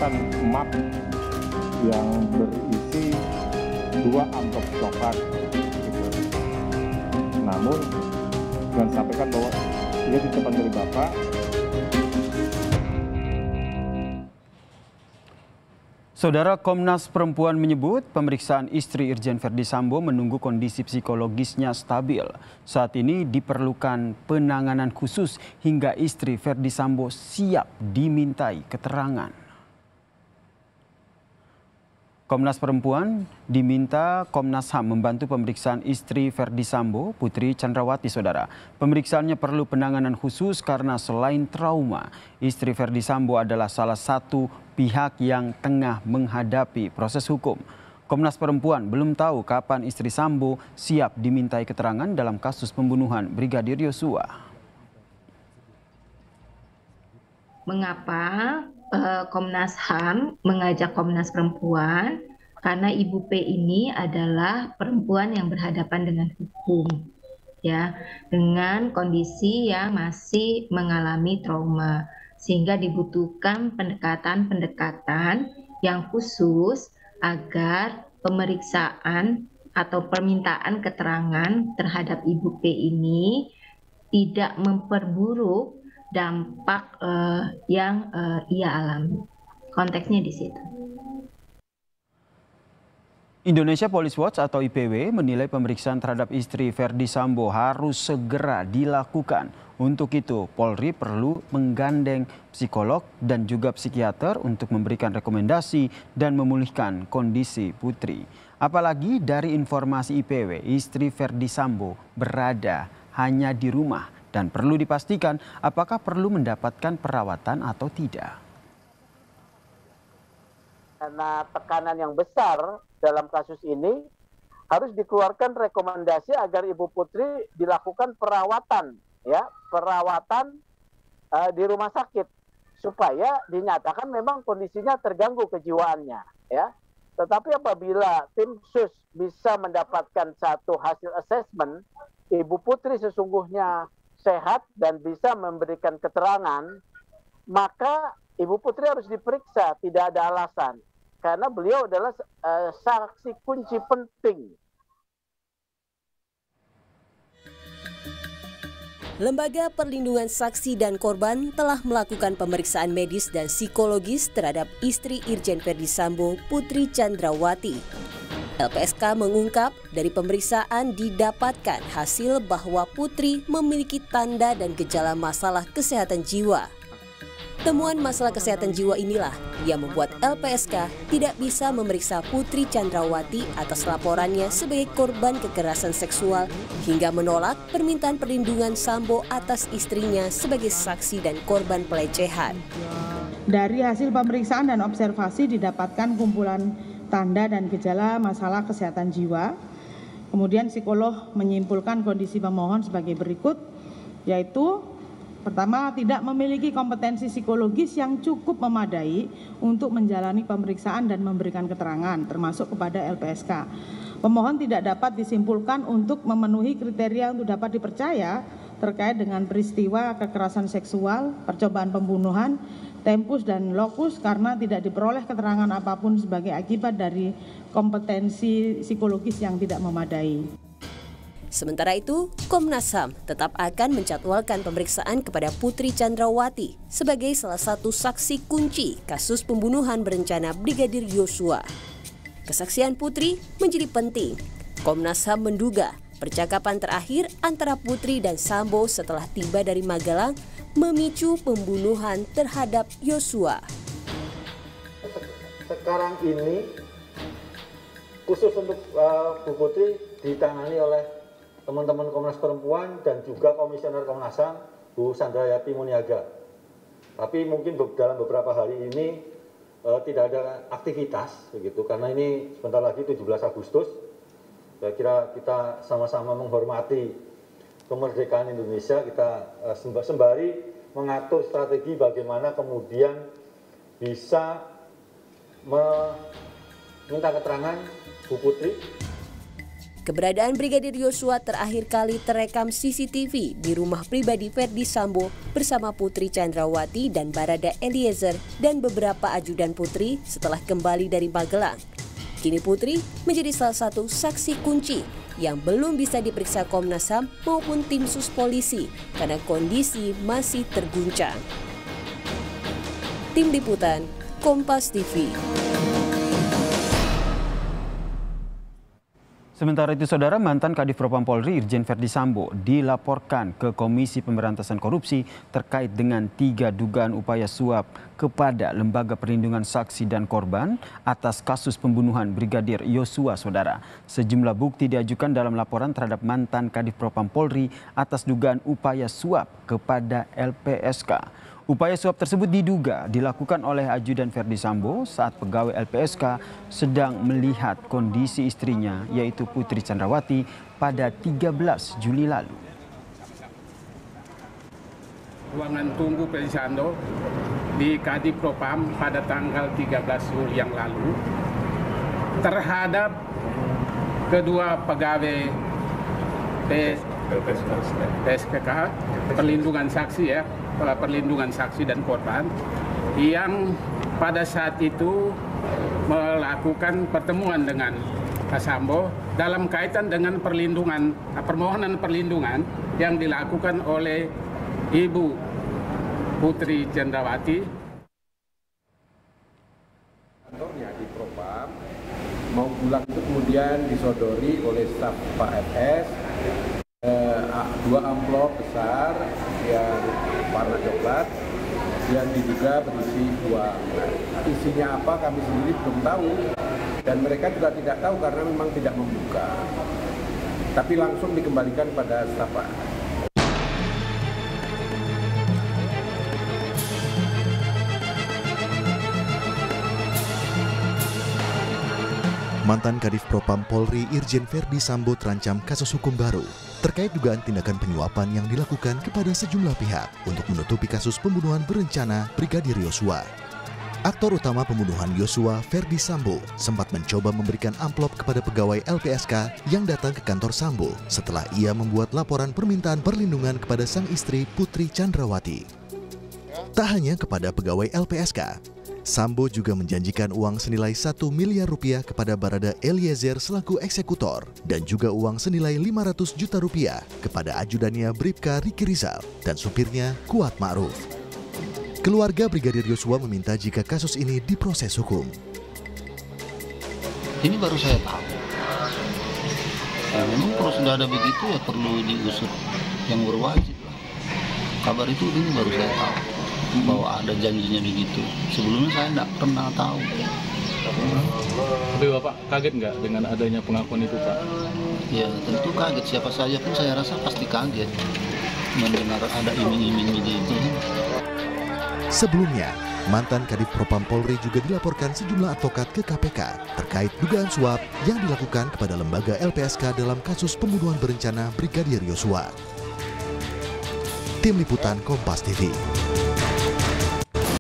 menemukan map yang berisi 2 amplop coklat. Gitu. Namun dengan sampaikan bahwa ia dititipkan dari Bapak. Saudara, Komnas Perempuan menyebut pemeriksaan istri Irjen Verdi Sambo menunggu kondisi psikologisnya stabil. Saat ini diperlukan penanganan khusus hingga istri Verdi Sambo siap dimintai keterangan. Komnas Perempuan diminta Komnas HAM membantu pemeriksaan istri Verdi Sambo, Putri Chandrawati, saudara. Pemeriksaannya perlu penanganan khusus karena selain trauma, istri Verdi Sambo adalah salah satu pihak yang tengah menghadapi proses hukum. Komnas Perempuan belum tahu kapan istri Sambo siap dimintai keterangan dalam kasus pembunuhan Brigadir Yosua. Mengapa Komnas HAM mengajak Komnas Perempuan? Karena Ibu P ini adalah perempuan yang berhadapan dengan hukum, ya, dengan kondisi yang masih mengalami trauma, sehingga dibutuhkan pendekatan-pendekatan yang khusus agar pemeriksaan atau permintaan keterangan terhadap Ibu P ini tidak memperburuk dampak yang ia alami. Konteksnya di situ. Indonesia Police Watch atau IPW menilai pemeriksaan terhadap istri Verdi Sambo harus segera dilakukan. Untuk itu, Polri perlu menggandeng psikolog dan juga psikiater untuk memberikan rekomendasi dan memulihkan kondisi Putri. Apalagi dari informasi IPW, istri Verdi Sambo berada hanya di rumah dan perlu dipastikan apakah perlu mendapatkan perawatan atau tidak. Karena tekanan yang besar dalam kasus ini, harus dikeluarkan rekomendasi agar Ibu Putri dilakukan perawatan, ya, perawatan di rumah sakit supaya dinyatakan memang kondisinya terganggu kejiwaannya, ya. Tetapi apabila tim sus bisa mendapatkan satu hasil assessment, Ibu Putri sesungguhnya sehat dan bisa memberikan keterangan, maka Ibu Putri harus diperiksa, tidak ada alasan. Karena beliau adalah saksi kunci penting. Lembaga Perlindungan Saksi dan Korban telah melakukan pemeriksaan medis dan psikologis terhadap istri Irjen Verdi Sambo, Putri Chandrawati. LPSK mengungkap dari pemeriksaan didapatkan hasil bahwa Putri memiliki tanda dan gejala masalah kesehatan jiwa. Temuan masalah kesehatan jiwa inilah yang membuat LPSK tidak bisa memeriksa Putri Chandrawati atas laporannya sebagai korban kekerasan seksual hingga menolak permintaan perlindungan Sambo atas istrinya sebagai saksi dan korban pelecehan. Dari hasil pemeriksaan dan observasi didapatkan kumpulan tanda dan gejala masalah kesehatan jiwa. Kemudian psikolog menyimpulkan kondisi pemohon sebagai berikut, yaitu pertama, tidak memiliki kompetensi psikologis yang cukup memadai untuk menjalani pemeriksaan dan memberikan keterangan, termasuk kepada LPSK. Pemohon tidak dapat disimpulkan untuk memenuhi kriteria untuk dapat dipercaya terkait dengan peristiwa kekerasan seksual, percobaan pembunuhan, tempus dan lokus karena tidak diperoleh keterangan apapun sebagai akibat dari kompetensi psikologis yang tidak memadai. Sementara itu, Komnas HAM tetap akan menjadwalkan pemeriksaan kepada Putri Chandrawati sebagai salah satu saksi kunci kasus pembunuhan berencana Brigadir Yosua. Kesaksian Putri menjadi penting. Komnas HAM menduga percakapan terakhir antara Putri dan Sambo setelah tiba dari Magelang memicu pembunuhan terhadap Yosua. Sekarang ini khusus untuk Bu Putri ditangani oleh teman-teman Komnas Perempuan dan juga Komisioner Komnas HAM, Bu Sandrayati Muniaga. Tapi mungkin dalam beberapa hari ini tidak ada aktivitas, begitu, karena ini sebentar lagi 17 Agustus. Saya kira kita sama-sama menghormati kemerdekaan Indonesia, kita sembari mengatur strategi bagaimana kemudian bisa meminta keterangan Bu Putri. Keberadaan Brigadir Yosua terakhir kali terekam CCTV di rumah pribadi Ferdi Sambo bersama Putri Candrawati dan Barada Eliezer dan beberapa ajudan Putri setelah kembali dari Magelang. Kini Putri menjadi salah satu saksi kunci yang belum bisa diperiksa Komnas HAM maupun tim sus polisi karena kondisi masih terguncang. Tim Liputan, Kompas TV. Sementara itu, Saudara, mantan Kadif Propam Polri Irjen Ferdi Sambo dilaporkan ke Komisi Pemberantasan Korupsi terkait dengan 3 dugaan upaya suap kepada Lembaga Perlindungan Saksi dan Korban atas kasus pembunuhan Brigadir Yosua, Saudara. Sejumlah bukti diajukan dalam laporan terhadap mantan Kadif Propam Polri atas dugaan upaya suap kepada LPSK. Upaya suap tersebut diduga dilakukan oleh ajudan Ferdi Sambo saat pegawai LPSK sedang melihat kondisi istrinya yaitu Putri Candrawati pada 13 Juli lalu. Ruangan tunggu Ferdi Sambo di Kadif Propam pada tanggal 13 Juli yang lalu terhadap kedua pegawai PSPK, perlindungan saksi ya, perlindungan saksi dan korban yang pada saat itu melakukan pertemuan dengan Pak Sambo dalam kaitan dengan permohonan perlindungan yang dilakukan oleh Ibu Putri Candrawati. Kantornya di Propam mau pulang itu kemudian disodori oleh staf Pak FS 2 amplop besar yang warna coklat yang diduga berisi uang. Isinya apa kami sendiri belum tahu dan mereka juga tidak tahu karena memang tidak membuka. Tapi langsung dikembalikan pada staf Pak. Mantan Kadif Propam Polri Irjen Ferdi Sambo terancam kasus hukum baru terkait dugaan tindakan penyuapan yang dilakukan kepada sejumlah pihak untuk menutupi kasus pembunuhan berencana Brigadir Yosua. Aktor utama pembunuhan Yosua, Ferdi Sambo, sempat mencoba memberikan amplop kepada pegawai LPSK yang datang ke kantor Sambo setelah ia membuat laporan permintaan perlindungan kepada sang istri Putri Candrawati. Tak hanya kepada pegawai LPSK, Sambo juga menjanjikan uang senilai 1 miliar rupiah kepada Barada Eliezer selaku eksekutor dan juga uang senilai 500 juta rupiah kepada ajudannya Bribka Riki Rizal dan supirnya Kuat Ma'ruf. Keluarga Brigadir Yosua meminta jika kasus ini diproses hukum. Ini baru saya tahu. Memang kalau sudah ada begitu ya perlu diusut yang berwajib. Kabar itu ini baru saya tahu. Bahwa ada janjinya begitu. Sebelumnya saya tidak pernah tahu. Tapi Bapak kaget nggak dengan adanya pengakuan itu, Pak? Ya tentu kaget. Siapa saja pun saya rasa pasti kaget mendengar ada iming-iming begitu. Sebelumnya, mantan Kadif Propam Polri juga dilaporkan sejumlah advokat ke KPK terkait dugaan suap yang dilakukan kepada lembaga LPSK dalam kasus pembunuhan berencana Brigadir Yosua. Tim Liputan Kompas TV.